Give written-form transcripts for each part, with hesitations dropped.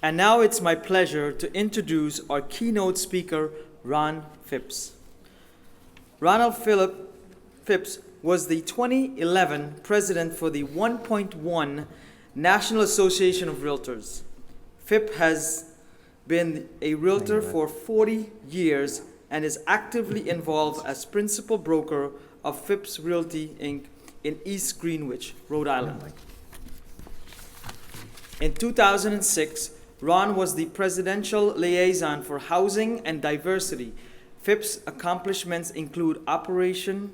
And now it's my pleasure to introduce our keynote speaker, Ron Phipps. Ronald Philip Phipps was the 2011 president for the 1.1 National Association of Realtors. Phipps has been a realtor for 40 years and is actively involved as principal broker of Phipps Realty Inc. in East Greenwich, Rhode Island. In 2006, Ron was the presidential liaison for housing and diversity. Phipps' accomplishments include Operation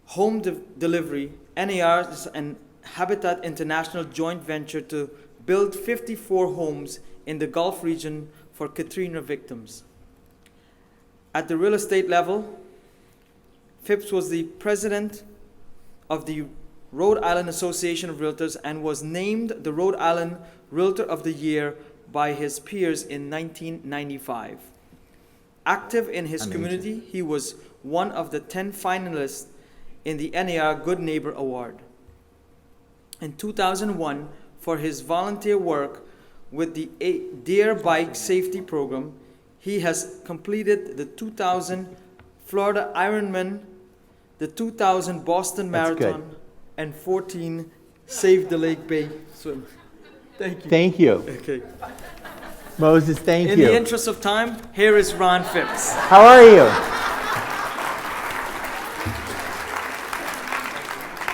Home Delivery, NAR's and Habitat International joint venture to build 54 homes in the Gulf region for Katrina victims. At the real estate level, Phipps was the president of the Rhode Island Association of Realtors and was named the Rhode Island Realtor of the Year by his peers in 1995. Active in his community, he was one of the 10 finalists in the NAR Good Neighbor Award. In 2001, for his volunteer work with the Deer Bike Safety Program, he has completed the 2000 Florida Ironman, the 2000 Boston Marathon, and 14 Save the Lake Bay swim. Thank you. Thank you. Okay. Moses, thank you. In the interest of time, here is Ron Phipps. How are you?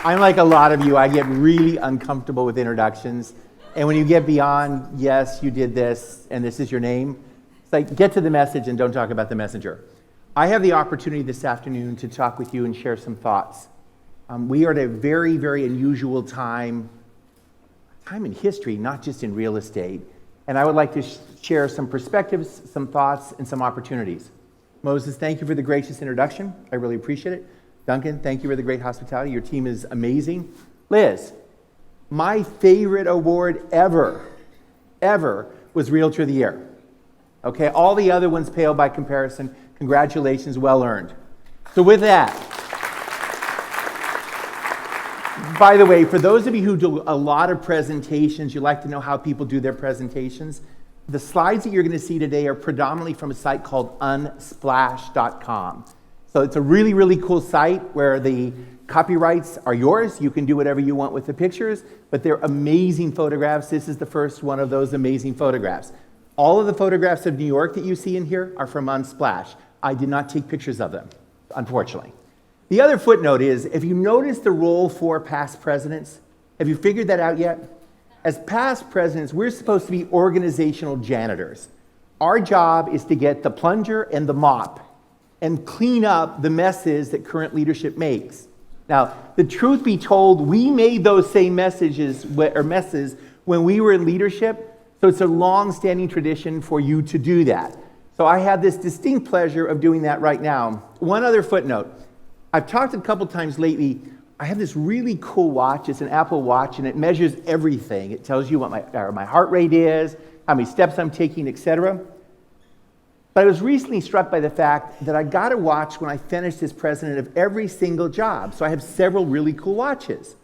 I'm like a lot of you. I get really uncomfortable with introductions. And when you get beyond, yes, you did this, and this is your name, it's like, get to the message and don't talk about the messenger. I have the opportunity this afternoon to talk with you and share some thoughts. We are at a very, very unusual time in history, not just in real estate. And I would like to share some perspectives, some thoughts, and some opportunities. Moses, thank you for the gracious introduction. I really appreciate it. Duncan, thank you for the great hospitality. Your team is amazing. Liz, my favorite award ever was Realtor of the Year. Okay, all the other ones pale by comparison. Congratulations, well earned. So with that, by the way, for those of you who do a lot of presentations, you like to know how people do their presentations, the slides that you're going to see today are predominantly from a site called unsplash.com. So it's a really, really cool site where the copyrights are yours. You can do whatever you want with the pictures, but they're amazing photographs. This is the first one of those amazing photographs. All of the photographs of New York that you see in here are from Unsplash. I did not take pictures of them, unfortunately. The other footnote is, if you notice the role for past presidents, have you figured that out yet? As past presidents, we're supposed to be organizational janitors. Our job is to get the plunger and the mop and clean up the messes that current leadership makes. Now, the truth be told, we made those same messes when we were in leadership, so it's a long-standing tradition for you to do that. So I have this distinct pleasure of doing that right now. One other footnote. I've talked a couple times lately, I have this really cool watch. It's an Apple Watch, and it measures everything. It tells you what my heart rate is, how many steps I'm taking, etc. But I was recently struck by the fact that I got a watch when I finished as president of every single job. So I have several really cool watches.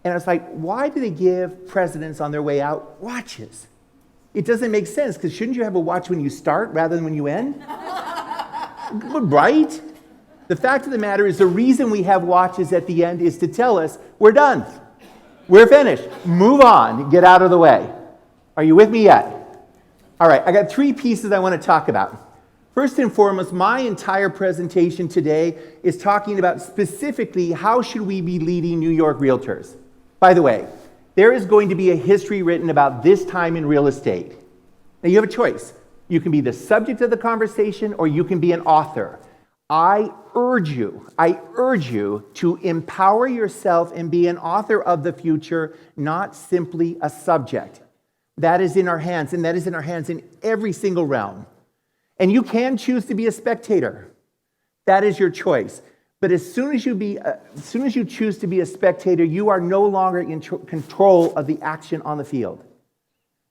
And I was like, why do they give presidents on their way out watches? It doesn't make sense, because shouldn't you have a watch when you start rather than when you end? Right? The fact of the matter is, the reason we have watches at the end is to tell us, we're done. We're finished. Move on. Get out of the way. Are you with me yet? All right, I got 3 pieces I want to talk about. First and foremost, my entire presentation today is talking about specifically how should we be leading New York realtors. By the way, there is going to be a history written about this time in real estate. Now you have a choice. You can be the subject of the conversation or you can be an author. I urge you to empower yourself and be an author of the future, not simply a subject. That is in our hands, and that is in our hands in every single realm. And you can choose to be a spectator. That is your choice. But as soon as you choose to be a spectator, you are no longer in control of the action on the field.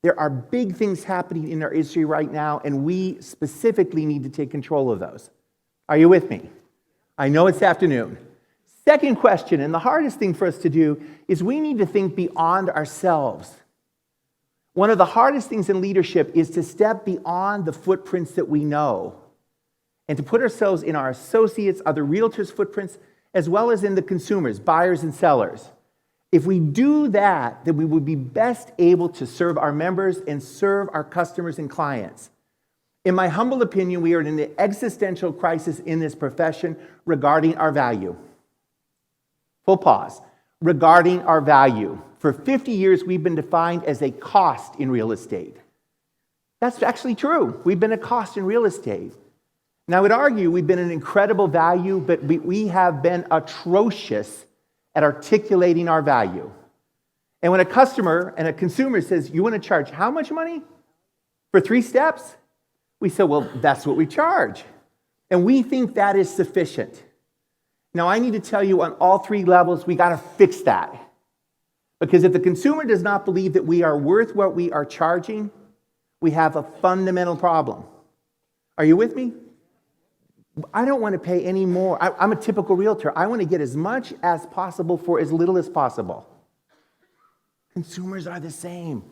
There are big things happening in our industry right now, and we specifically need to take control of those. Are you with me? I know it's afternoon. Second question, and the hardest thing for us to do, is we need to think beyond ourselves. One of the hardest things in leadership is to step beyond the footprints that we know and to put ourselves in our associates, other realtors' footprints, as well as in the consumers, buyers and sellers. If we do that, then we would be best able to serve our members and serve our customers and clients. In my humble opinion, we are in an existential crisis in this profession regarding our value. Full pause. Regarding our value. For 50 years, we've been defined as a cost in real estate. That's actually true. We've been a cost in real estate. Now, I would argue we've been an incredible value, but we have been atrocious at articulating our value. And when a customer and a consumer says, you want to charge how much money for 3 steps? We say, well, that's what we charge. And we think that is sufficient. Now, I need to tell you on all 3 levels, we got to fix that. Because if the consumer does not believe that we are worth what we are charging, we have a fundamental problem. Are you with me? I don't want to pay any more. I'm a typical realtor. I want to get as much as possible for as little as possible. Consumers are the same.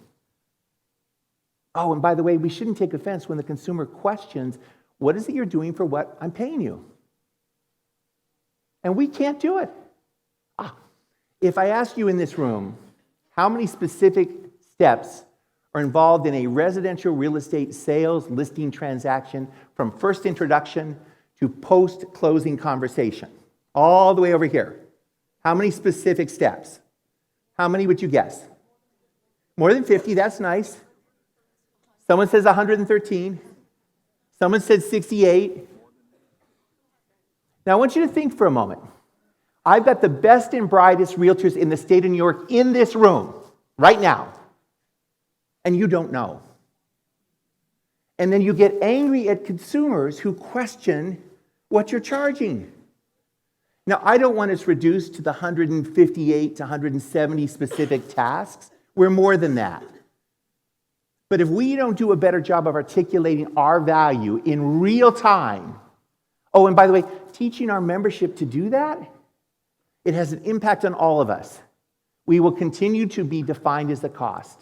Oh, and by the way, we shouldn't take offense when the consumer questions, what is it you're doing for what I'm paying you? And we can't do it. If I ask you in this room, how many specific steps are involved in a residential real estate sales listing transaction from first introduction to post-closing conversation, all the way over here? How many specific steps? How many would you guess? More than 50, that's nice. Someone says 113. Someone said 68. Now, I want you to think for a moment. I've got the best and brightest realtors in the state of New York in this room right now, and you don't know. And then you get angry at consumers who question what you're charging. Now, I don't want us reduced to the 158 to 170 specific tasks. We're more than that. But if we don't do a better job of articulating our value in real time, oh, and by the way, teaching our membership to do that, it has an impact on all of us. We will continue to be defined as a cost.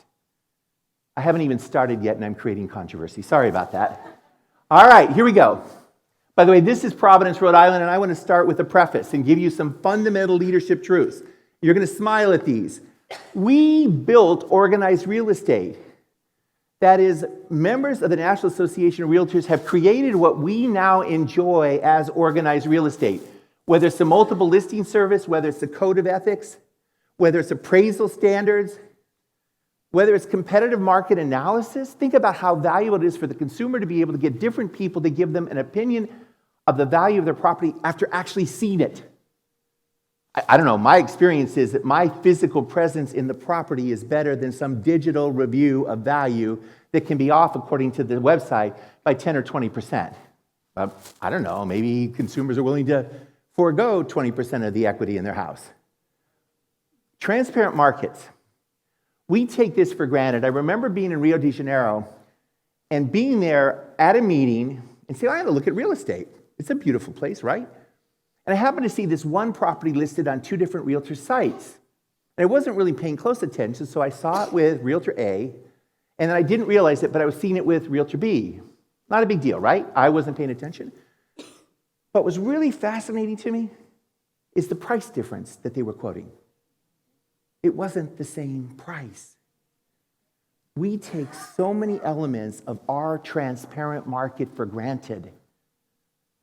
I haven't even started yet, and I'm creating controversy. Sorry about that. All right, here we go. By the way, this is Providence, Rhode Island, and I want to start with a preface and give you some fundamental leadership truths. You're going to smile at these. We built organized real estate. That is, members of the National Association of Realtors have created what we now enjoy as organized real estate. Whether it's the multiple listing service, whether it's the code of ethics, whether it's appraisal standards, whether it's competitive market analysis, think about how valuable it is for the consumer to be able to get different people to give them an opinion of the value of their property after actually seeing it. I don't know, my experience is that my physical presence in the property is better than some digital review of value that can be off, according to the website, by 10 or 20%. I don't know, maybe consumers are willing to forego 20% of the equity in their house. Transparent markets. We take this for granted. I remember being in Rio de Janeiro and being there at a meeting and saying, I had to look at real estate. It's a beautiful place, right? And I happened to see this one property listed on 2 different realtor sites. And I wasn't really paying close attention, so I saw it with Realtor A, and then I didn't realize it, but I was seeing it with Realtor B. Not a big deal, right? I wasn't paying attention. What was really fascinating to me is the price difference that they were quoting. It wasn't the same price. We take so many elements of our transparent market for granted.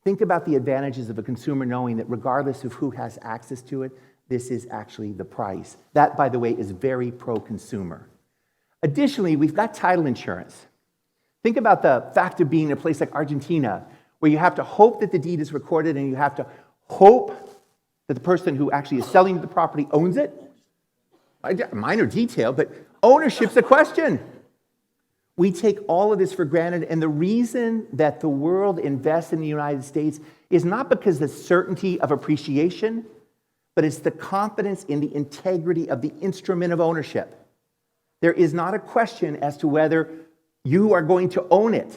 Think about the advantages of a consumer knowing that regardless of who has access to it, this is actually the price. That, by the way, is very pro-consumer. Additionally, we've got title insurance. Think about the fact of being in a place like Argentina, where you have to hope that the deed is recorded and you have to hope that the person who actually is selling the property owns it. Minor detail, but ownership's a question. We take all of this for granted, and the reason that the world invests in the United States is not because of the certainty of appreciation, but it's the confidence in the integrity of the instrument of ownership. There is not a question as to whether you are going to own it.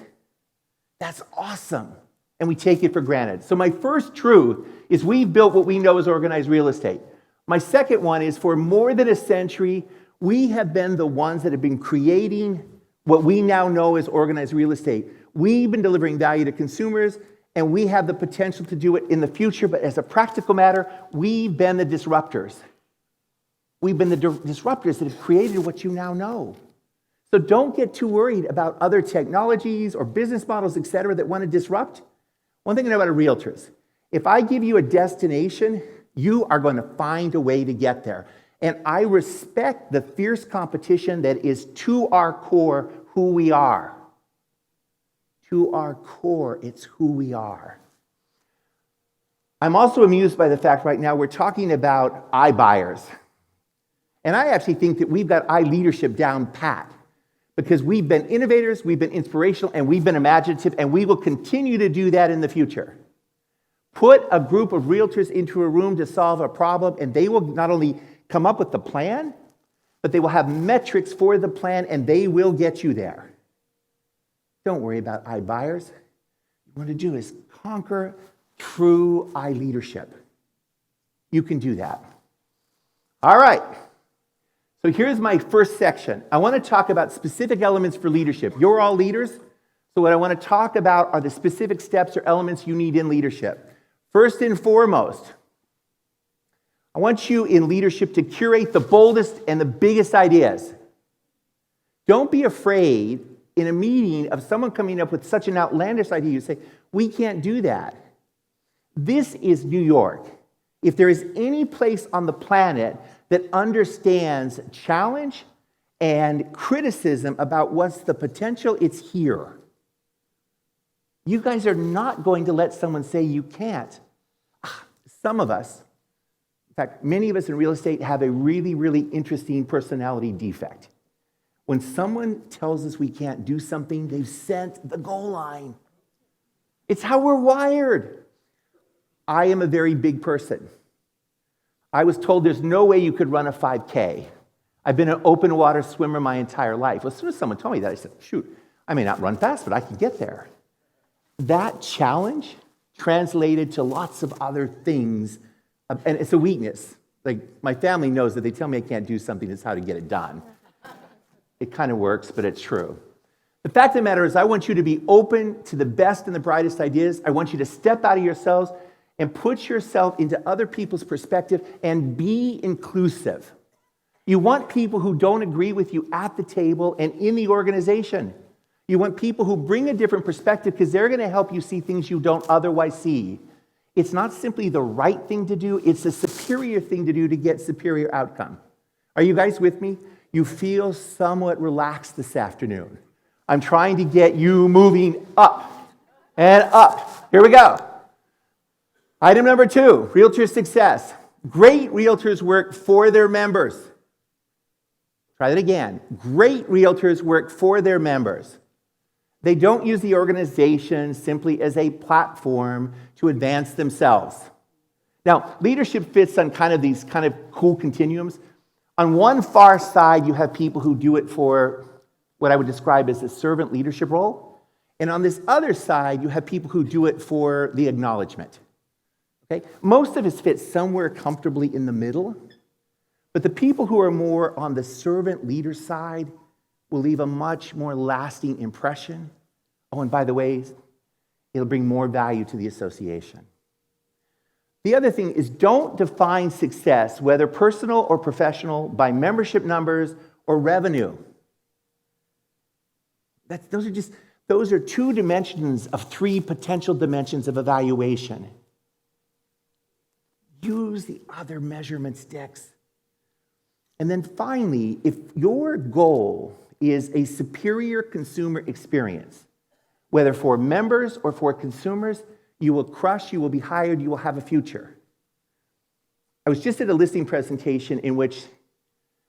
That's awesome, and we take it for granted. So my first truth is we've built what we know as organized real estate. My second one is for more than a century, We have been the ones that have been creating what we now know as organized real estate. We've been delivering value to consumers, and we have the potential to do it in the future, but as a practical matter, we've been the disruptors. We've been the disruptors that have created what you now know. So don't get too worried about other technologies or business models, et cetera, that want to disrupt. One thing I know about realtors, if I give you a destination, you are going to find a way to get there. And I respect the fierce competition that is to our core who we are. To our core, it's who we are. I'm also amused by the fact right now we're talking about iBuyers. And I actually think that we've got iLeadership down pat because we've been innovators, we've been inspirational, and we've been imaginative, and we will continue to do that in the future. Put a group of realtors into a room to solve a problem, and they will not only come up with the plan, but they will have metrics for the plan, and they will get you there. Don't worry about iBuyers. What you want to do is conquer true iLeadership. You can do that. All right. So here's my first section. I want to talk about specific elements for leadership. You're all leaders, so what I want to talk about are the specific steps or elements you need in leadership. First and foremost, I want you in leadership to curate the boldest and the biggest ideas. Don't be afraid in a meeting of someone coming up with such an outlandish idea. You say, we can't do that. This is New York. If there is any place on the planet that understands challenge and criticism about what's the potential, it's here. You guys are not going to let someone say you can't. Some of us, in fact, many of us in real estate have a really, really interesting personality defect. When someone tells us we can't do something, they've sent the goal line. It's how we're wired. I am a very big person. I was told there's no way you could run a 5K. I've been an open water swimmer my entire life. Well, as soon as someone told me that, I said, shoot, I may not run fast, but I can get there. That challenge translated to lots of other things, and it's a weakness. Like, my family knows that they tell me I can't do something, it's how to get it done. It kind of works, but it's true. The fact of the matter is I want you to be open to the best and the brightest ideas. I want you to step out of yourselves and put yourself into other people's perspective and be inclusive. You want people who don't agree with you at the table and in the organization. You want people who bring a different perspective because they're going to help you see things you don't otherwise see. It's not simply the right thing to do, it's a superior thing to do to get superior outcome. Are you guys with me? You feel somewhat relaxed this afternoon. I'm trying to get you moving up and up. Here we go. Item number 2, realtor success. Great realtors work for their members. Try that again. Great realtors work for their members. They don't use the organization simply as a platform to advance themselves. Now, leadership fits on these cool continuums. On one far side, you have people who do it for what I would describe as a servant leadership role. And on this other side, you have people who do it for the acknowledgement. Okay? Most of us fit somewhere comfortably in the middle. But the people who are more on the servant leader side will leave a much more lasting impression. Oh, and by the way, it'll bring more value to the association. The other thing is don't define success, whether personal or professional, by membership numbers or revenue. Those are 2 dimensions of 3 potential dimensions of evaluation. Use the other measurement sticks. And then finally, if your goal is a superior consumer experience, whether for members or for consumers, you will crush, you will be hired, you will have a future. I was just at a listing presentation in which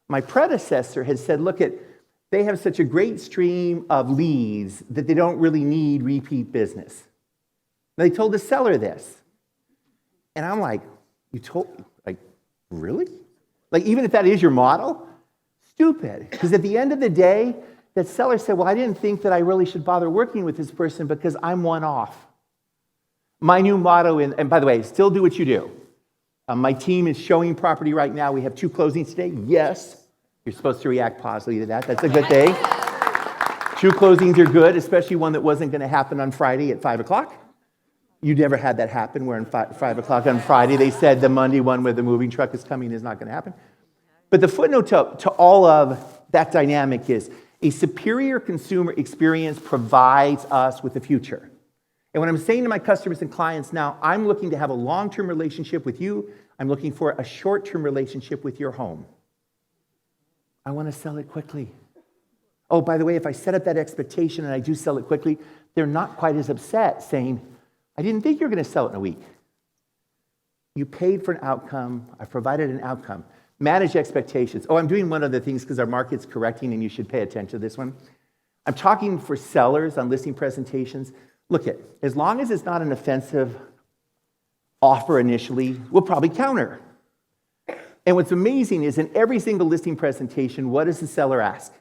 my predecessor had said, look, they have such a great stream of leads that they don't really need repeat business. And they told the seller this. And I'm like, really? Like, even if that is your model? Stupid. Because at the end of the day, that seller said, well, I didn't think that I really should bother working with this person because I'm one-off. My new motto, and by the way, still do what you do. My team is showing property right now. We have 2 closings today. Yes. You're supposed to react positively to that. That's a good thing. True closings are good, especially one that wasn't going to happen on Friday at 5 o'clock. You never had that happen where on 5 o'clock on Friday they said the Monday one where the moving truck is coming is not going to happen. But the footnote to all of that dynamic is a superior consumer experience provides us with a future. And when I'm saying to my customers and clients now, I'm looking to have a long-term relationship with you. I'm looking for a short-term relationship with your home. I want to sell it quickly. Oh, by the way, if I set up that expectation and I do sell it quickly, they're not quite as upset saying, I didn't think you were going to sell it in a week. You paid for an outcome. I provided an outcome. Manage expectations. Oh, I'm doing one of the things because our market's correcting and you should pay attention to this one. I'm talking for sellers on listing presentations. Look at, as long as it's not an offensive offer initially, we'll probably counter. And what's amazing is in every single listing presentation, what does the seller ask?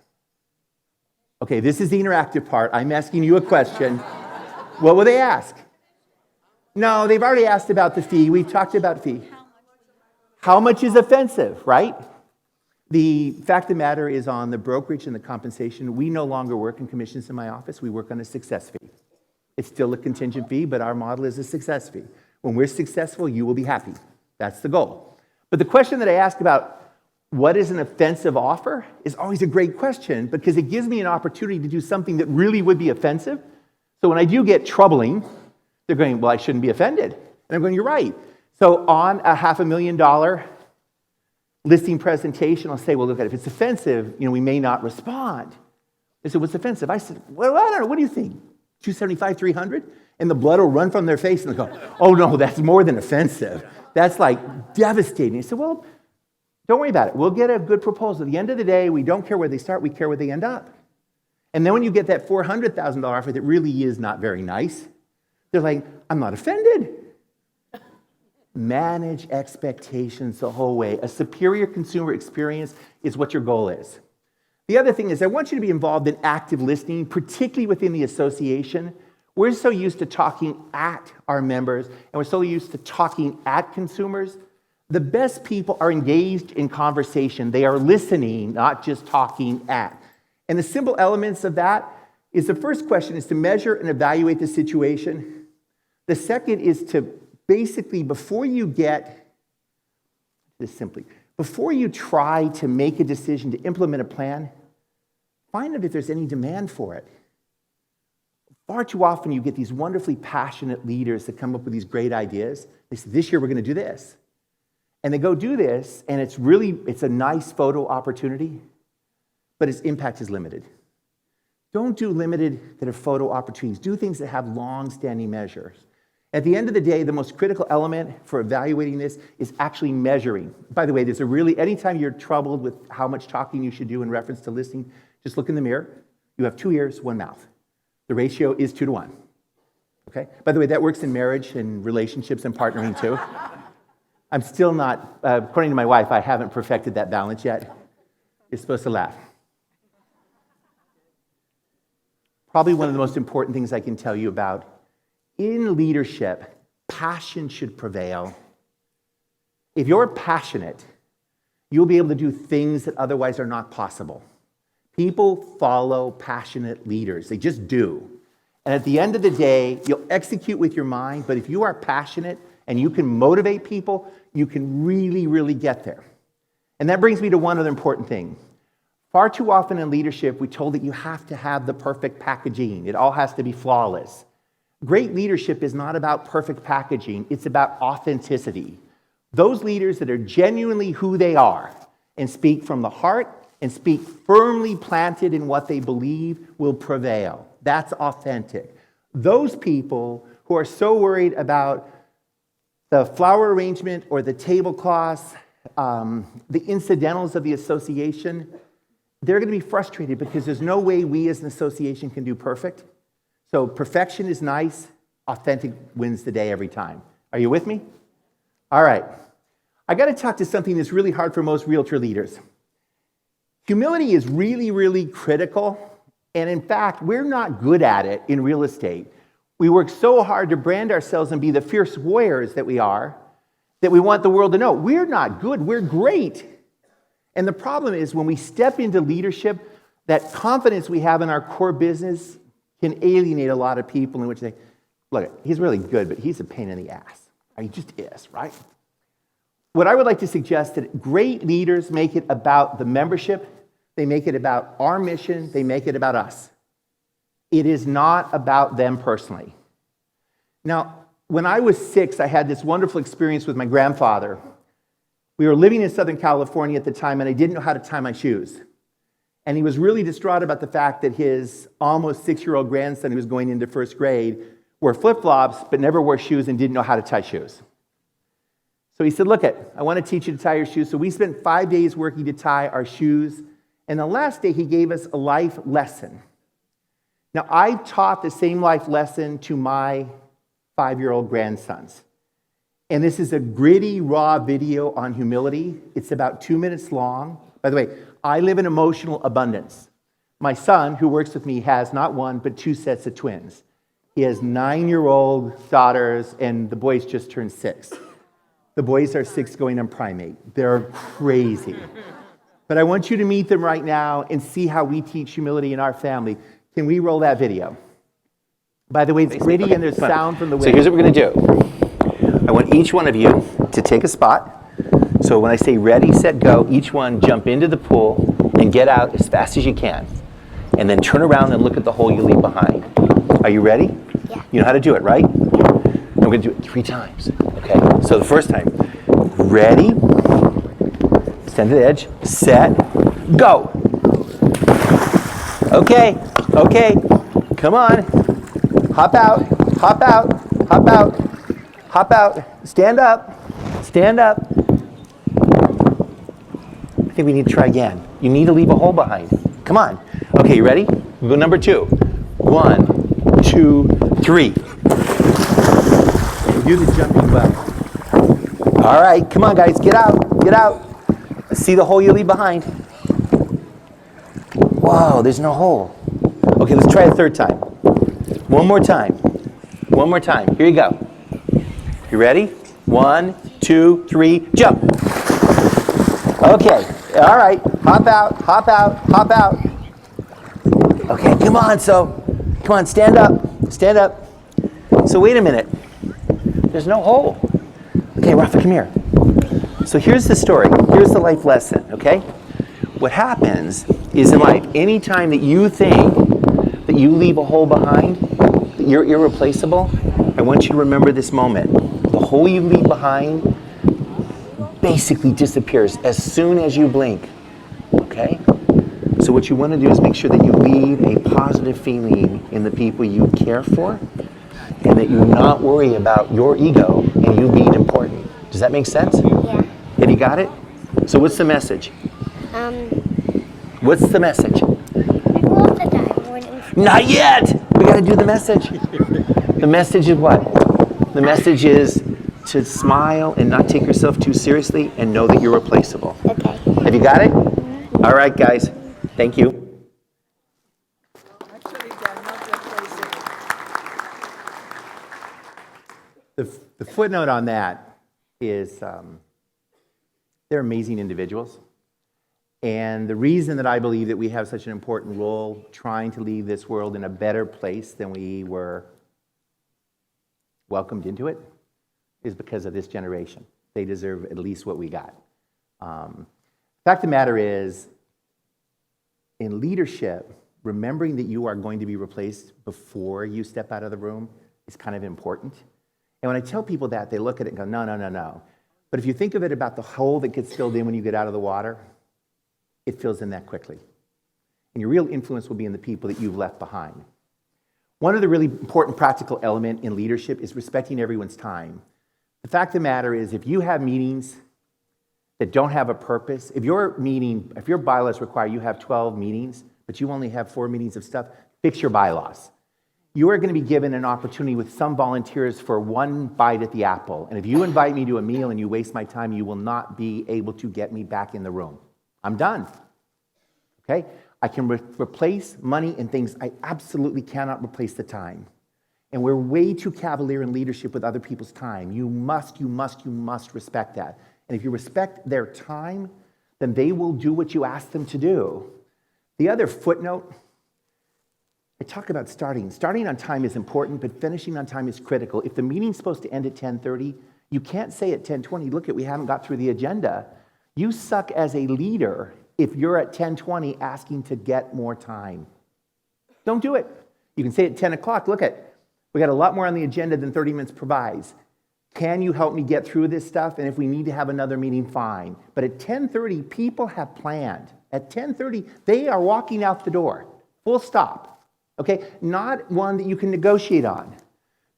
Okay, this is the interactive part. I'm asking you a question. What will they ask? No, they've already asked about the fee. We've talked about fee. How much is offensive, right? The fact of the matter is on the brokerage and the compensation, we no longer work in commissions in my office. We work on a success fee. It's still a contingent fee, but our model is a success fee. When we're successful, you will be happy. That's the goal. But the question that I ask about what is an offensive offer is always a great question because it gives me an opportunity to do something that really would be offensive. So when I do get troubling, they're going, well, I shouldn't be offended. And I'm going, you're right. So on a $500,000 listing presentation, I'll say, well, look, if it's offensive, we may not respond. They said, what's offensive? I said, well, I don't know. What do you think? 275, 300? And the blood will run from their face and they'll go, oh, no, that's more than offensive. That's like devastating. I said, well, don't worry about it. We'll get a good proposal. At the end of the day, we don't care where they start. We care where they end up. And then when you get that $400,000 offer that really is not very nice, they're like, I'm not offended. Manage expectations the whole way. A superior consumer experience is what your goal is. The other thing is I want you to be involved in active listening, particularly within the association. We're so used to talking at our members, and we're so used to talking at consumers. The best people are engaged in conversation. They are listening, not just talking at. And the simple elements of that is the first question is to measure and evaluate the situation. The second is to basically, before you try to make a decision to implement a plan, find out if there's any demand for it. Far too often you get these wonderfully passionate leaders that come up with these great ideas. They say, this year we're going to do this. And they go do this, and it's a nice photo opportunity, but its impact is limited. Don't do limited that are photo opportunities. Do things that have long-standing measures. At the end of the day, the most critical element for evaluating this is actually measuring. By the way, anytime you're troubled with how much talking you should do in reference to listening, just look in the mirror. You have 2 ears, 1 mouth. The ratio is 2 to 1. Okay? By the way, that works in marriage and relationships and partnering too. I'm still not, according to my wife, I haven't perfected that balance yet. You're supposed to laugh. Probably one of the most important things I can tell you about in leadership, passion should prevail. If you're passionate, you'll be able to do things that otherwise are not possible. People follow passionate leaders. They just do. And at the end of the day, you'll execute with your mind, but if you are passionate and you can motivate people, you can really, really get there. And that brings me to one other important thing. Far too often in leadership, we're told that you have to have the perfect packaging. It all has to be flawless. Great leadership is not about perfect packaging. It's about authenticity. Those leaders that are genuinely who they are and speak from the heart and speak firmly planted in what they believe will prevail. That's authentic. Those people who are so worried about the flower arrangement or the tablecloths, the incidentals of the association, they're going to be frustrated because there's no way we as an association can do perfect. So perfection is nice, authentic wins the day every time. Are you with me? All right. I got to talk to something that's really hard for most realtor leaders. Humility is really, really critical. And in fact, we're not good at it in real estate. We work so hard to brand ourselves and be the fierce warriors that we are, that we want the world to know. We're not good, we're great. And the problem is when we step into leadership, that confidence we have in our core business can alienate a lot of people in which they, look, he's really good, but he's a pain in the ass. He just is, right? What I would like to suggest that great leaders make it about the membership, they make it about our mission, they make it about us. It is not about them personally. Now, when I was 6, I had this wonderful experience with my grandfather. We were living in Southern California at the time, and I didn't know how to tie my shoes. And he was really distraught about the fact that his almost 6-year-old grandson, who was going into first grade, wore flip-flops, but never wore shoes and didn't know how to tie shoes. So he said, look, I want to teach you to tie your shoes. So we spent 5 days working to tie our shoes. And the last day, he gave us a life lesson. Now, I taught the same life lesson to my 5-year-old grandsons. And this is a gritty, raw video on humility. It's about 2 minutes long. By the way, I live in emotional abundance. My son, who works with me, has not one, but 2 sets of twins. He has 9-year-old daughters, and the boys just turned 6. The boys are 6 going on primate. They're crazy. But I want you to meet them right now and see how we teach humility in our family. Can we roll that video? By the way, it's gritty and there's sound from the wind. So here's what we're going to do. I want each one of you to take a spot. So when I say ready, set, go, each one jump into the pool and get out as fast as you can. And then turn around and look at the hole you leave behind. Are you ready? Yeah. You know how to do it, right? And we're going to do it 3 times. Okay? So the first time. Ready. Stand to the edge. Set. Go. Okay. Okay. Come on. Hop out. Hop out. Hop out. Hop out. Stand up. Stand up. I think we need to try again. You need to leave a hole behind. Come on. Okay, you ready? We'll go number 2. 1, 2, 3. Do the jumping well. All right, come on, guys. Get out. Get out. Let's see the hole you leave behind. Wow, there's no hole. Okay, let's try a 3rd time. One more time. One more time. Here you go. You ready? 1, 2, 3, jump. Okay. All right. Hop out. Hop out. Hop out. Okay, come on. So, come on. Stand up. Stand up. So wait a minute. There's no hole. Okay, Rafa, come here. So here's the story. Here's the life lesson, okay? What happens is in life, anytime that you think that you leave a hole behind, that you're irreplaceable, I want you to remember this moment. The hole you leave behind basically disappears as soon as you blink, okay? So what you want to do is make sure that you leave a positive feeling in the people you care for, and that you not worry about your ego and you being important. Does that make sense? Yeah. Have you got it? So what's the message? What's the message? Most of the time, morning. Not yet! We gotta do the message. The message is what? The message is to smile and not take yourself too seriously and know that you're replaceable. Okay. Have you got it? All right, guys. Thank you. The footnote on that is they're amazing individuals. And the reason that I believe that we have such an important role trying to leave this world in a better place than we were welcomed into it is because of this generation. They deserve at least what we got. Fact of the matter is, in leadership, remembering that you are going to be replaced before you step out of the room is kind of important. And when I tell people that, they look at it and go, no, no, no, no. But if you think of it about the hole that gets filled in when you get out of the water, it fills in that quickly. And your real influence will be in the people that you've left behind. One of the really important practical element in leadership is respecting everyone's time. The fact of the matter is, if you have meetings that don't have a purpose, if your bylaws require you have 12 meetings, but you only have 4 meetings of stuff, fix your bylaws. You are going to be given an opportunity with some volunteers for one bite at the apple. And if you invite me to a meal and you waste my time, you will not be able to get me back in the room. I'm done. Okay? I can replace money and things. I absolutely cannot replace the time. And we're way too cavalier in leadership with other people's time. You must respect that. And if you respect their time, then they will do what you ask them to do. The other footnote, I talk about starting. Starting on time is important, but finishing on time is critical. If the meeting's supposed to end at 10:30, you can't say at 10:20, look, we haven't got through the agenda. You suck as a leader if you're at 10:20 asking to get more time. Don't do it. You can say at 10 o'clock, look, we got a lot more on the agenda than 30 minutes provides. Can you help me get through this stuff? And if we need to have another meeting, fine. But at 10:30, people have planned. At 10:30, they are walking out the door. Full stop. Okay? Not one that you can negotiate on.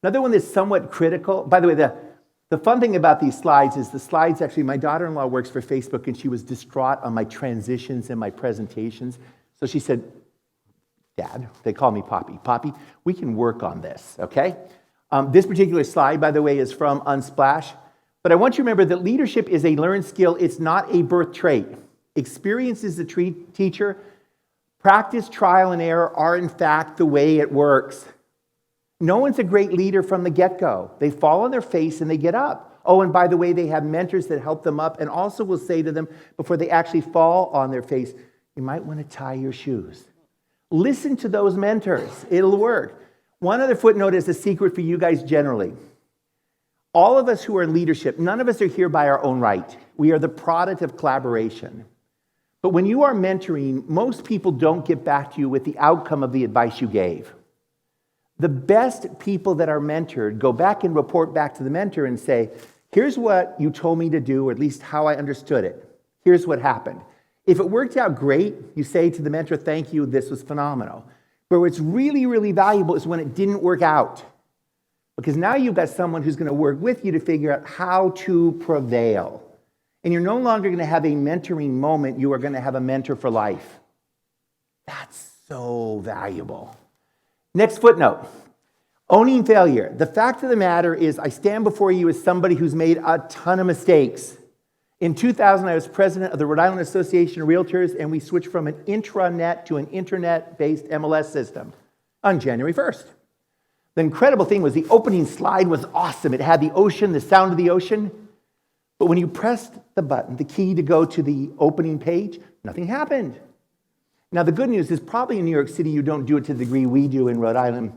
Another one that's somewhat critical. By the way, the fun thing about these slides is the slides actually, my daughter-in-law works for Facebook, and she was distraught on my transitions and my presentations. So she said, Dad, they call me Poppy. Poppy, we can work on this, okay? This particular slide, by the way, is from Unsplash. But I want you to remember that leadership is a learned skill. It's not a birth trait. Experience is the teacher. Practice, trial, and error are, in fact, the way it works. No one's a great leader from the get-go. They fall on their face and they get up. Oh, and by the way, they have mentors that help them up and also will say to them before they actually fall on their face, you might want to tie your shoes. Listen to those mentors. It'll work. One other footnote is a secret for you guys generally. All of us who are in leadership, none of us are here by our own right. We are the product of collaboration. But when you are mentoring, most people don't get back to you with the outcome of the advice you gave. The best people that are mentored go back and report back to the mentor and say, here's what you told me to do, or at least how I understood it. Here's what happened. If it worked out great, you say to the mentor, thank you, this was phenomenal. But what's really, really valuable is when it didn't work out. Because now you've got someone who's going to work with you to figure out how to prevail. And you're no longer going to have a mentoring moment, you are going to have a mentor for life. That's so valuable. Next footnote, owning failure. The fact of the matter is I stand before you as somebody who's made a ton of mistakes. In 2000, I was president of the Rhode Island Association of Realtors, and we switched from an intranet to an internet-based MLS system on January 1st. The incredible thing was the opening slide was awesome. It had the ocean, the sound of the ocean. But when you pressed the button, the key to go to the opening page, nothing happened. Now, the good news is probably in New York City, you don't do it to the degree we do in Rhode Island.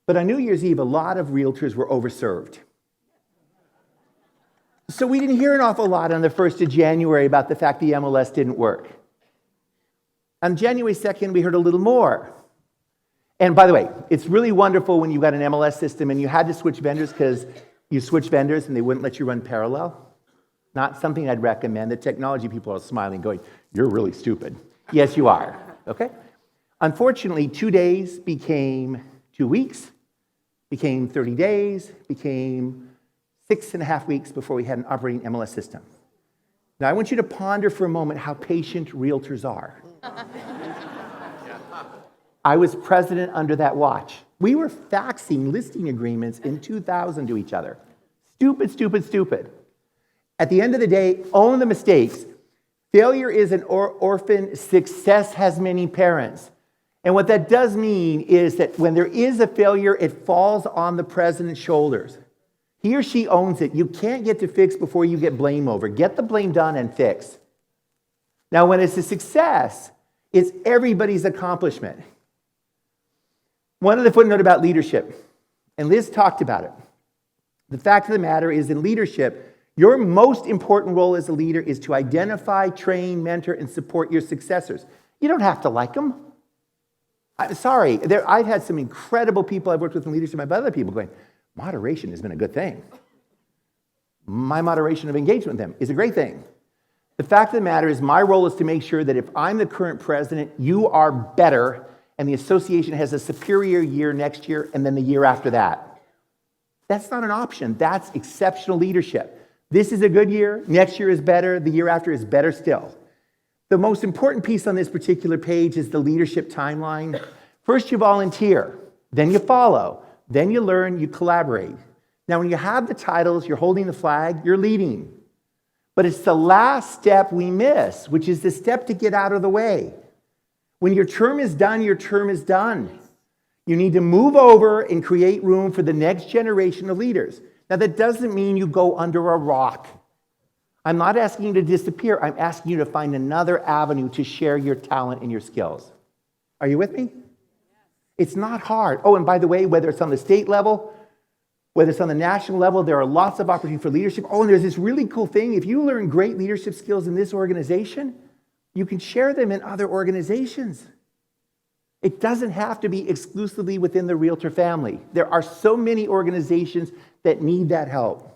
But on New Year's Eve, a lot of realtors were overserved. So we didn't hear an awful lot on the 1st of January about the fact the MLS didn't work. On January 2nd, we heard a little more. And by the way, it's really wonderful when you've got an MLS system and you had to switch vendors because you switched vendors and they wouldn't let you run parallel. Not something I'd recommend. The technology people are smiling, going, you're really stupid. Yes, you are. Okay? Unfortunately, 2 days became 2 weeks, became 30 days, became 6.5 weeks before we had an operating MLS system. Now, I want you to ponder for a moment how patient realtors are. I was president under that watch. We were faxing listing agreements in 2000 to each other. Stupid, stupid, stupid. At the end of the day, own the mistakes. Failure is an orphan. Success has many parents. And what that does mean is that when there is a failure, it falls on the president's shoulders. He or she owns it. You can't get to fix before you get blame over. Get the blame done and fix. Now, when it's a success, it's everybody's accomplishment. One other footnote about leadership, and Liz talked about it. The fact of the matter is in leadership, your most important role as a leader is to identify, train, mentor, and support your successors. You don't have to like them. I'm sorry. I've had some incredible people I've worked with in leadership. I've had other people going, moderation has been a good thing. My moderation of engagement with them is a great thing. The fact of the matter is my role is to make sure that if I'm the current president, you are better, and the association has a superior year next year and then the year after that. That's not an option. That's exceptional leadership. This is a good year. Next year is better. The year after is better still. The most important piece on this particular page is the leadership timeline. First, you volunteer. Then you follow. Then you learn. You collaborate. Now, when you have the titles, you're holding the flag, you're leading. But it's the last step we miss, which is the step to get out of the way. When your term is done, your term is done. You need to move over and create room for the next generation of leaders. Now, that doesn't mean you go under a rock. I'm not asking you to disappear. I'm asking you to find another avenue to share your talent and your skills. Are you with me? It's not hard. Oh, and by the way, whether it's on the state level, whether it's on the national level, there are lots of opportunities for leadership. Oh, and there's this really cool thing. If you learn great leadership skills in this organization, you can share them in other organizations. It doesn't have to be exclusively within the Realtor family. There are so many organizations that need that help.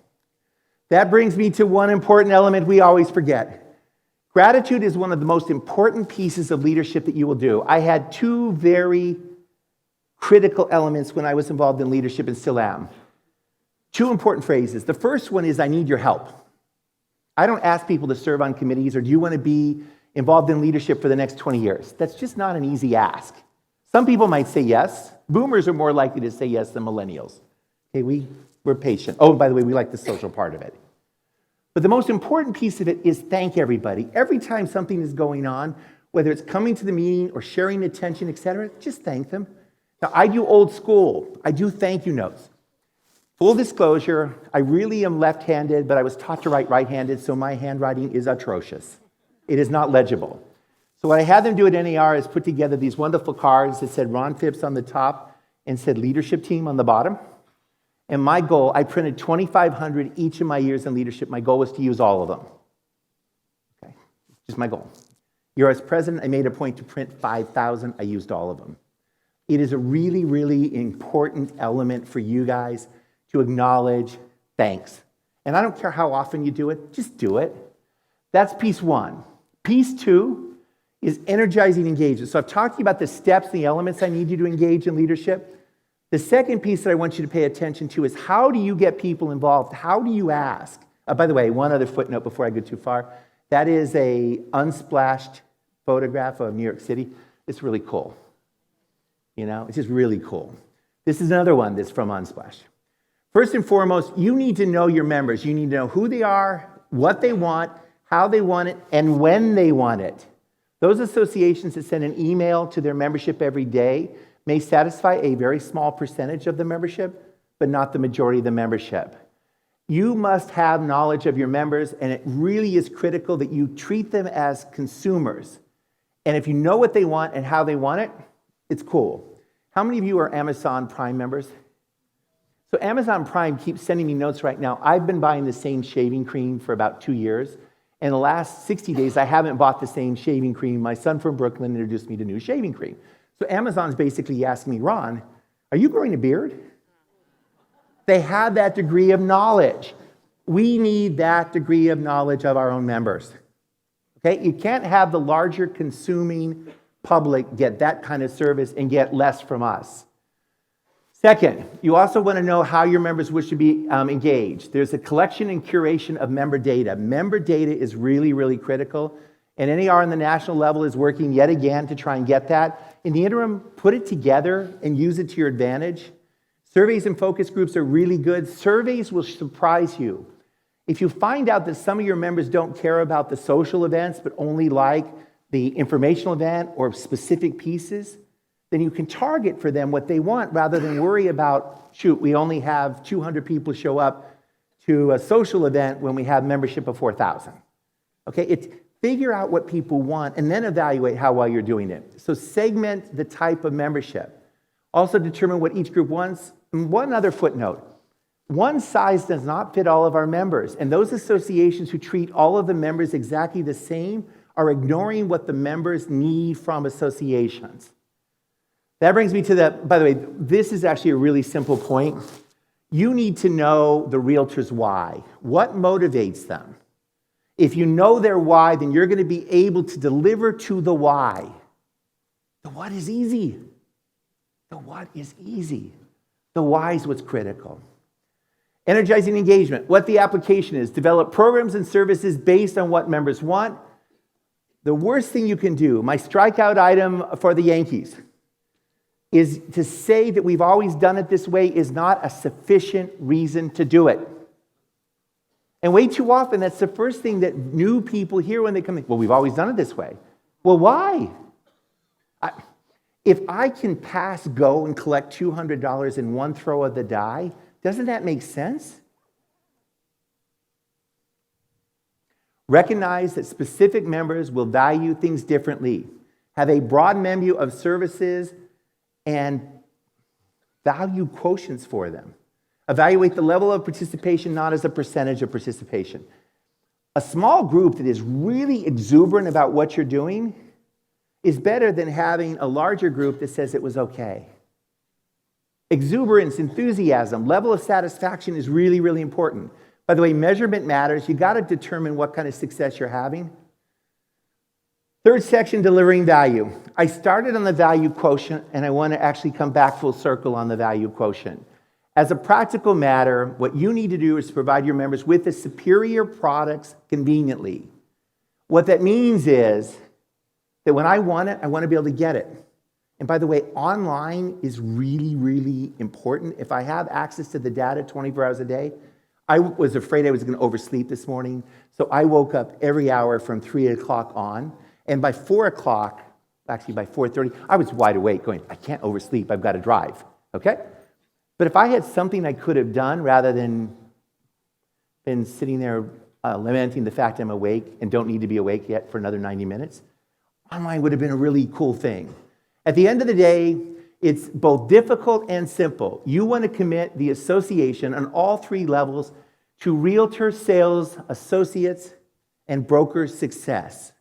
That brings me to one important element we always forget. Gratitude is one of the most important pieces of leadership that you will do. I had two very critical elements when I was involved in leadership and still am. Two important phrases. The first one is, I need your help. I don't ask people to serve on committees or do you want to be involved in leadership for the next 20 years. That's just not an easy ask. Some people might say yes. Boomers are more likely to say yes than millennials. Okay, we're patient. Oh, and by the way, we like the social part of it. But the most important piece of it is thank everybody. Every time something is going on, whether it's coming to the meeting or sharing attention, etc., just thank them. Now, I do old school. I do thank you notes. Full disclosure, I really am left-handed, but I was taught to write right-handed, so my handwriting is atrocious. It is not legible. So what I had them do at NAR is put together these wonderful cards that said Ron Phipps on the top and said leadership team on the bottom. And my goal, I printed 2,500 each of my years in leadership. My goal was to use all of them. Okay, just my goal. Year as president, I made a point to print 5,000. I used all of them. It is a really, really important element for you guys to acknowledge thanks. And I don't care how often you do it, just do it. That's piece one. Piece two is energizing engagement. So I've talked to you about the steps, the elements I need you to engage in leadership. The second piece that I want you to pay attention to is how do you get people involved? How do you ask? By the way, one other footnote before I go too far. That is a unsplashed photograph of New York City. It's really cool. You know, it's just really cool. This is another one that's from Unsplash. First and foremost, you need to know your members. You need to know who they are, what they want, how they want it, and when they want it. Those associations that send an email to their membership every day may satisfy a very small percentage of the membership, but not the majority of the membership. You must have knowledge of your members, and it really is critical that you treat them as consumers. And if you know what they want and how they want it, it's cool. How many of you are Amazon Prime members? So Amazon Prime keeps sending me notes right now. I've been buying the same shaving cream for about 2 years. In the last 60 days, I haven't bought the same shaving cream. My son from Brooklyn introduced me to new shaving cream. So Amazon's basically asking me, Ron, are you growing a beard? They have that degree of knowledge. We need that degree of knowledge of our own members. Okay? You can't have the larger consuming public get that kind of service and get less from us. Second, you also want to know how your members wish to be engaged. There's a collection and curation of member data. Member data is really, really critical. And NAR on the national level is working yet again to try and get that. In the interim, put it together and use it to your advantage. Surveys and focus groups are really good. Surveys will surprise you. If you find out that some of your members don't care about the social events, but only like the informational event or specific pieces, then you can target for them what they want rather than worry about, shoot, we only have 200 people show up to a social event when we have membership of 4,000. Okay, it's figure out what people want and then evaluate how well you're doing it. So segment the type of membership. Also determine what each group wants. And one other footnote. One size does not fit all of our members, and those associations who treat all of the members exactly the same are ignoring what the members need from associations. That brings me to by the way, this is actually a really simple point. You need to know the realtor's why. What motivates them? If you know their why, then you're going to be able to deliver to the why. The what is easy. The what is easy. The why is what's critical. Energizing engagement. What the application is. Develop programs and services based on what members want. The worst thing you can do, my strikeout item for the Yankees, is to say that we've always done it this way is not a sufficient reason to do it. And way too often, that's the first thing that new people hear when they come in. Well, we've always done it this way. Well, why? If I can pass go and collect $200 in one throw of the die, doesn't that make sense? Recognize that specific members will value things differently. Have a broad menu of services and value quotients for them. Evaluate the level of participation not as a percentage of participation. A small group that is really exuberant about what you're doing is better than having a larger group that says it was okay. Exuberance, enthusiasm, level of satisfaction is really, really important. By the way, measurement matters. You got to determine what kind of success you're having. Third section, delivering value. I started on the value quotient, and I want to actually come back full circle on the value quotient. As a practical matter, what you need to do is provide your members with the superior products conveniently. What that means is that when I want it, I want to be able to get it. And by the way, online is really, really important. If I have access to the data 24 hours a day, I was afraid I was going to oversleep this morning, so I woke up every hour from 3 o'clock on, and by 4 o'clock, actually by 4:30, I was wide awake going, I can't oversleep, I've got to drive, okay? But if I had something I could have done rather than been sitting there lamenting the fact I'm awake and don't need to be awake yet for another 90 minutes, online would have been a really cool thing. At the end of the day, it's both difficult and simple. You want to commit the association on all three levels to realtor, sales, associates, and broker success.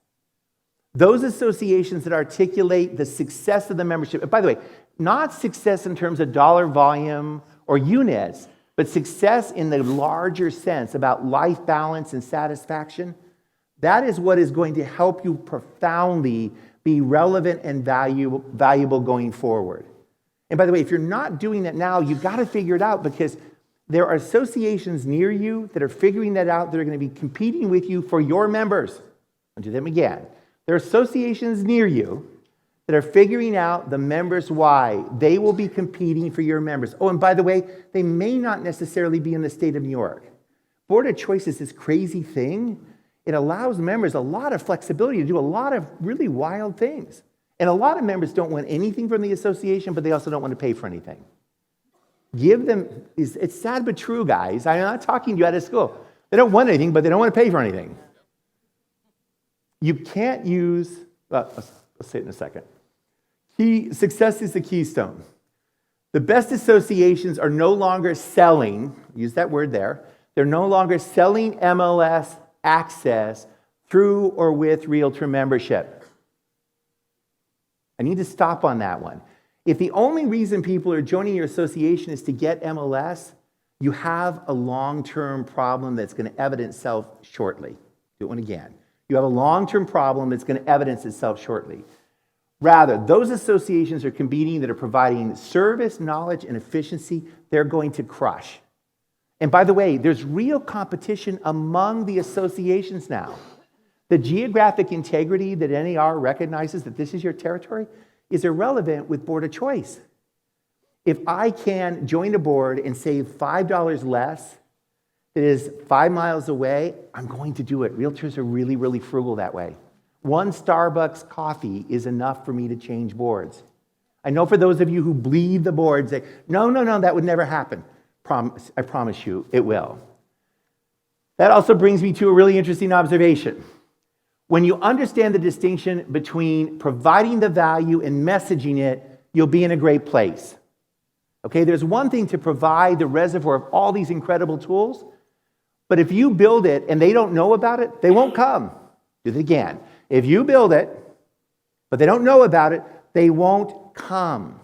Those associations that articulate the success of the membership, by the way, not success in terms of dollar volume or units, but success in the larger sense about life balance and satisfaction, that is what is going to help you profoundly be relevant and valuable going forward. And by the way, if you're not doing that now, you've got to figure it out, because there are associations near you that are figuring that out. They're going to be competing with you for your members. I'll do them again. There are associations near you that are figuring out the members why. They will be competing for your members. Oh, and by the way, they may not necessarily be in the state of New York. Board of Choice is this crazy thing. It allows members a lot of flexibility to do a lot of really wild things. And a lot of members don't want anything from the association, but they also don't want to pay for anything. Give them, it's sad but true, guys. I'm not talking to you out of school. They don't want anything, but they don't want to pay for anything. You can't use, I'll say it in a second. Success is the keystone. The best associations are no longer selling, use that word there, they're no longer selling MLS access through or with realtor membership. I need to stop on that one. If the only reason people are joining your association is to get MLS, you have a long-term problem that's going to evidence itself shortly. Do it one again. You have a long-term problem that's going to evidence itself shortly. Rather, those associations are competing that are providing service, knowledge, and efficiency. They're going to crush. And by the way, there's real competition among the associations now. The geographic integrity that NAR recognizes that this is your territory is irrelevant with Board of Choice. If I can join a board and save $5 less, that is 5 miles away, I'm going to do it. Realtors are really, really frugal that way. One Starbucks coffee is enough for me to change boards. I know for those of you who bleed the board, say, no, that would never happen. I promise you, it will. That also brings me to a really interesting observation. When you understand the distinction between providing the value and messaging it, you'll be in a great place. Okay, there's one thing to provide the reservoir of all these incredible tools, but if you build it and they don't know about it, they won't come. Do it again. If you build it, but they don't know about it, they won't come.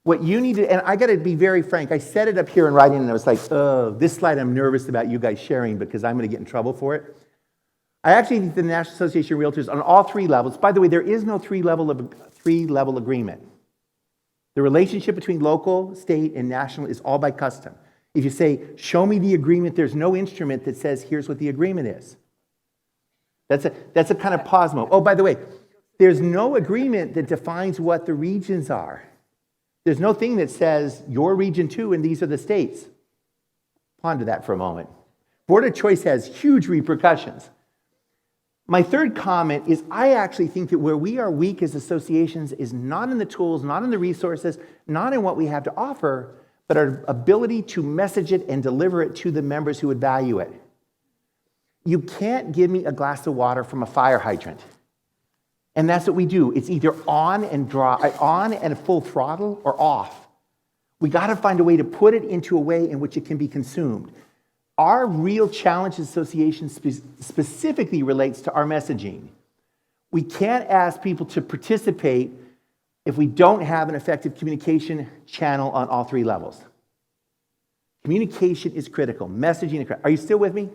What you need to, and I got to be very frank, I set it up here in writing and I was like, oh, this slide I'm nervous about you guys sharing because I'm going to get in trouble for it. I actually think the National Association of Realtors on all three levels, by the way, there is no three-level agreement. The relationship between local, state, and national is all by custom. If you say, show me the agreement, there's no instrument that says, here's what the agreement is. That's a kind of posmo. Oh, by the way, there's no agreement that defines what the regions are. There's no thing that says, your region 2 and these are the states. Ponder that for a moment. Board of Choice has huge repercussions. My third comment is I actually think that where we are weak as associations is not in the tools, not in the resources, not in what we have to offer, but our ability to message it and deliver it to the members who would value it. You can't give me a glass of water from a fire hydrant. And that's what we do. It's either on and full throttle or off. We got to find a way to put it into a way in which it can be consumed. Our Real Challenge Association specifically relates to our messaging. We can't ask people to participate if we don't have an effective communication channel on all three levels. Communication is critical. Messaging is critical. Are you still with me?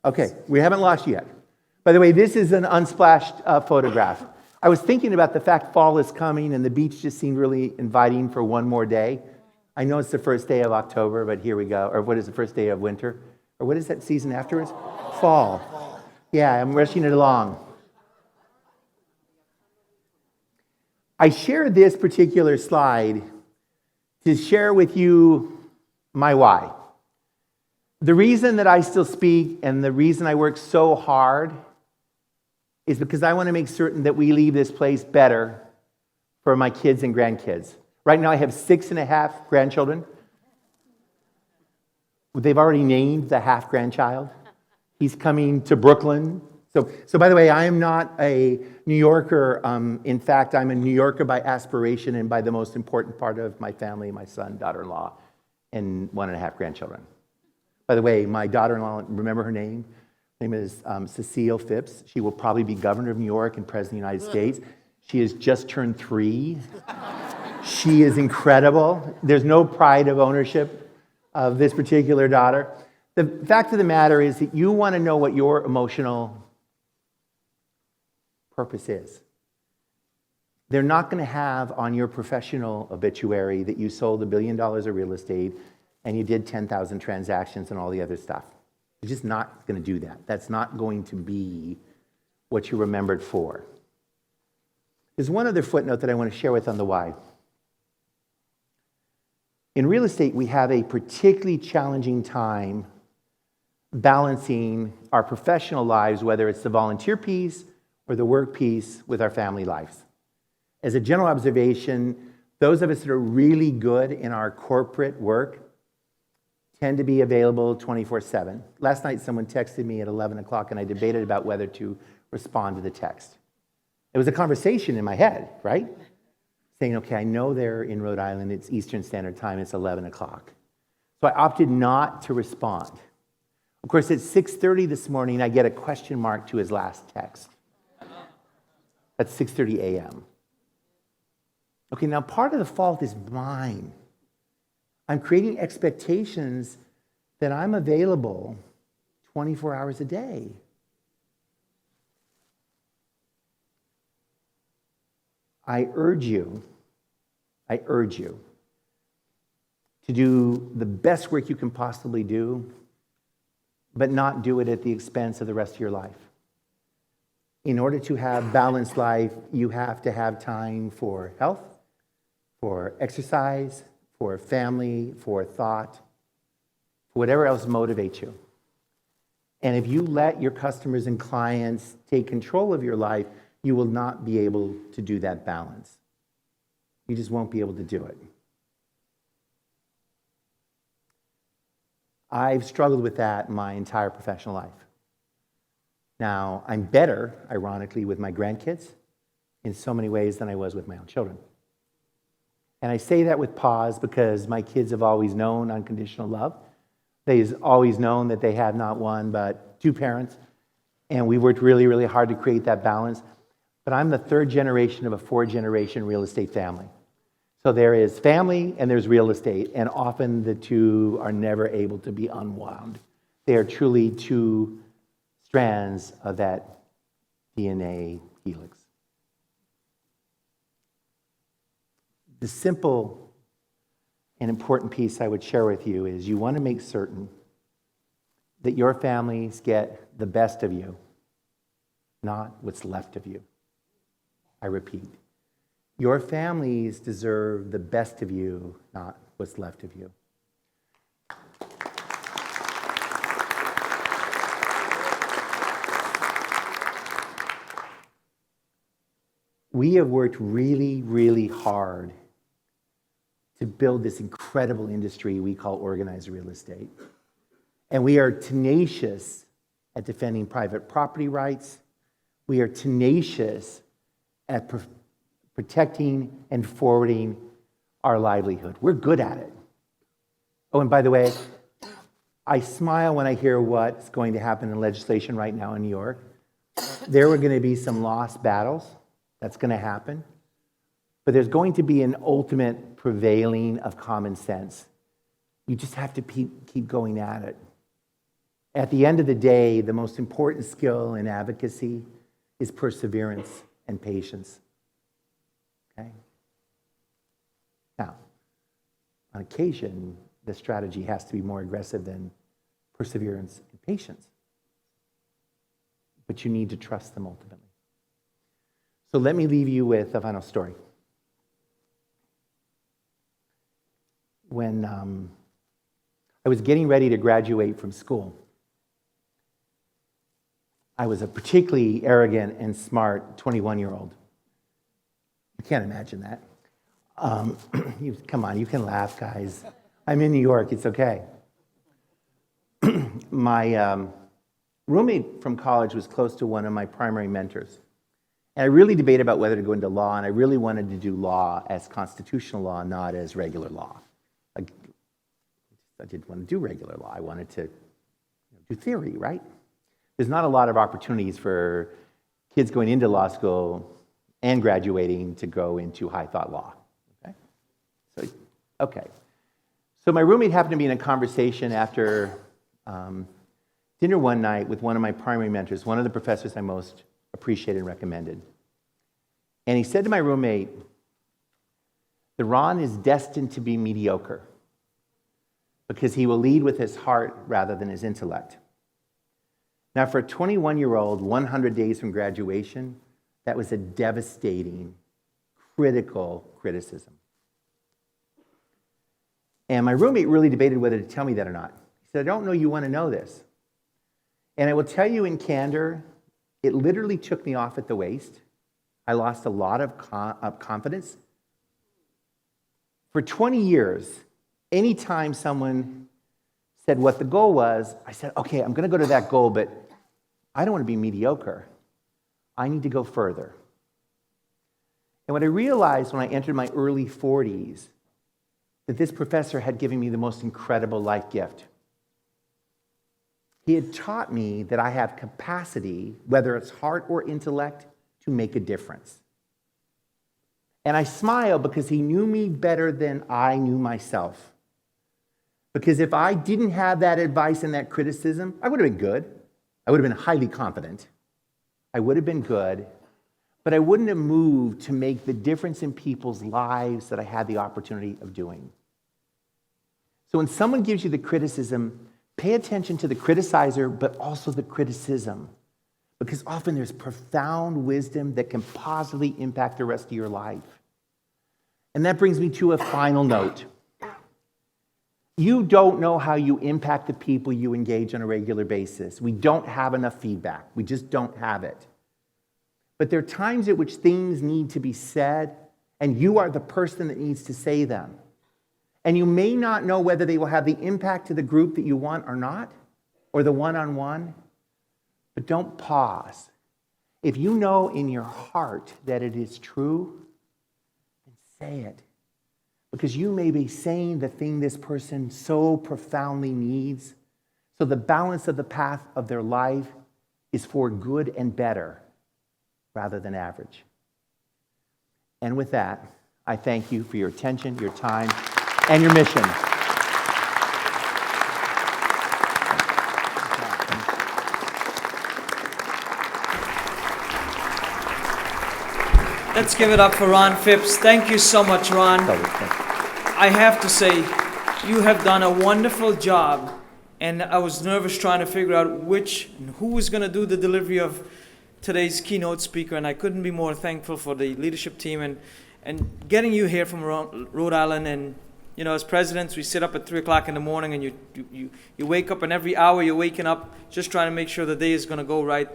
Okay, we haven't lost you yet. By the way, this is an unsplashed photograph. I was thinking about the fact fall is coming and the beach just seemed really inviting for one more day. I know it's the first day of October, but here we go. Or what is the first day of winter? Or what is that season afterwards? Fall. Yeah, I'm rushing it along. I share this particular slide to share with you my why. The reason that I still speak and the reason I work so hard is because I want to make certain that we leave this place better for my kids and grandkids. Right now I have 6.5 grandchildren. They've already named the half grandchild. He's coming to Brooklyn. So by the way, I am not a New Yorker. In fact, I'm a New Yorker by aspiration and by the most important part of my family, my son, daughter-in-law, and 1.5 grandchildren. By the way, my daughter-in-law, remember her name? Her name is Cecile Phipps. She will probably be governor of New York and president of the United States. She has just turned 3. She is incredible. There's no pride of ownership of this particular daughter. The fact of the matter is that you want to know what your emotional purpose is. They're not going to have on your professional obituary that you sold $1 billion of real estate and you did 10,000 transactions and all the other stuff. You're just not going to do that. That's not going to be what you're remembered for. There's one other footnote that I want to share with on the why. In real estate, we have a particularly challenging time balancing our professional lives, whether it's the volunteer piece or the work piece, with our family lives. As a general observation, those of us that are really good in our corporate work tend to be available 24/7. Last night, someone texted me at 11 o'clock, and I debated about whether to respond to the text. It was a conversation in my head, right? Saying, okay, I know they're in Rhode Island, it's Eastern Standard Time, it's 11 o'clock. So I opted not to respond. Of course, at 6:30 this morning, I get a question mark to his last text. That's 6:30 a.m. Okay, now part of the fault is mine. I'm creating expectations that I'm available 24 hours a day. I urge you to do the best work you can possibly do, but not do it at the expense of the rest of your life. In order to have balanced life, you have to have time for health, for exercise, for family, for thought, for whatever else motivates you. And if you let your customers and clients take control of your life, you will not be able to do that balance. You just won't be able to do it. I've struggled with that my entire professional life. Now, I'm better, ironically, with my grandkids in so many ways than I was with my own children. And I say that with pause because my kids have always known unconditional love. They've always known that they have not one, but 2 parents. And we worked really, really hard to create that balance. But I'm the 3rd generation of a 4-generation real estate family. So there is family and there's real estate, and often the two are never able to be unwound. They are truly 2 strands of that DNA helix. The simple and important piece I would share with you is you want to make certain that your families get the best of you, not what's left of you. I repeat, your families deserve the best of you, not what's left of you. We have worked really, really hard to build this incredible industry we call organized real estate. And we are tenacious at defending private property rights. We are tenacious at protecting and forwarding our livelihood. We're good at it. Oh, and by the way, I smile when I hear what's going to happen in legislation right now in New York. There are going to be some lost battles. That's going to happen. But there's going to be an ultimate prevailing of common sense. You just have to keep going at it. At the end of the day, the most important skill in advocacy is perseverance and patience. Okay? Now, on occasion, the strategy has to be more aggressive than perseverance and patience. But you need to trust them ultimately. So let me leave you with a final story. When I was getting ready to graduate from school, I was a particularly arrogant and smart 21-year-old. You can't imagine that. Come on, you can laugh, guys. I'm in New York, it's okay. My roommate from college was close to one of my primary mentors. And I really debated about whether to go into law, and I really wanted to do law as constitutional law, not as regular law. I didn't want to do regular law. I wanted to do theory, right? There's not a lot of opportunities for kids going into law school and graduating to go into high-thought law. So my roommate happened to be in a conversation after dinner one night with one of my primary mentors, one of the professors I most appreciated and recommended. And he said to my roommate, "The Ron is destined to be mediocre because he will lead with his heart rather than his intellect." Now, for a 21-year-old, 100 days from graduation, that was a devastating, critical criticism. And my roommate really debated whether to tell me that or not. He said, "I don't know you want to know this." And I will tell you in candor, it literally took me off at the waist. I lost a lot of confidence. For 20 years, anytime someone said what the goal was, I said, okay, I'm going to go to that goal, but I don't want to be mediocre. I need to go further. And what I realized when I entered my early 40s, that this professor had given me the most incredible life gift. He had taught me that I have capacity, whether it's heart or intellect, to make a difference. And I smile because he knew me better than I knew myself. Because if I didn't have that advice and that criticism, I would have been good. I would have been highly confident. I would have been good, but I wouldn't have moved to make the difference in people's lives that I had the opportunity of doing. So when someone gives you the criticism, pay attention to the criticizer, but also the criticism. Because often there's profound wisdom that can positively impact the rest of your life. And that brings me to a final note. You don't know how you impact the people you engage on a regular basis. We don't have enough feedback. We just don't have it. But there are times at which things need to be said, and you are the person that needs to say them. And you may not know whether they will have the impact to the group that you want or not, or the one-on-one, but don't pause. If you know in your heart that it is true, then say it. Because you may be saying the thing this person so profoundly needs, so the balance of the path of their life is for good and better rather than average. And with that, I thank you for your attention, your time, and your mission. Let's give it up for Ron Phipps. Thank you so much, Ron. I have to say, you have done a wonderful job, and I was nervous trying to figure out who was going to do the delivery of today's keynote speaker, and I couldn't be more thankful for the leadership team and getting you here from Rhode Island. And you know, as presidents, we sit up at 3 o'clock in the morning, and you wake up, and every hour you're waking up just trying to make sure the day is going to go right.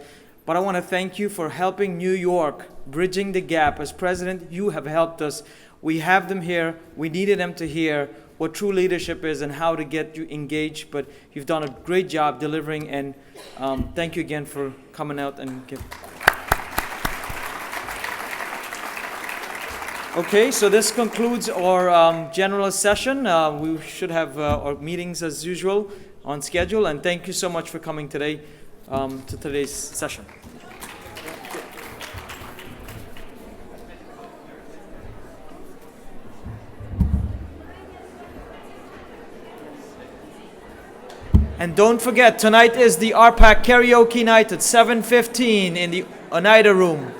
But I want to thank you for helping New York, bridging the gap. As president, you have helped us We have them here. We needed them to hear what true leadership is and how to get you engaged. But you've done a great job delivering, and thank you again for coming out and giving. Okay, so this concludes our general session. We should have our meetings as usual on schedule, and thank you so much for coming today to today's session. And don't forget, tonight is the RPAC karaoke night at 7:15 in the Oneida room.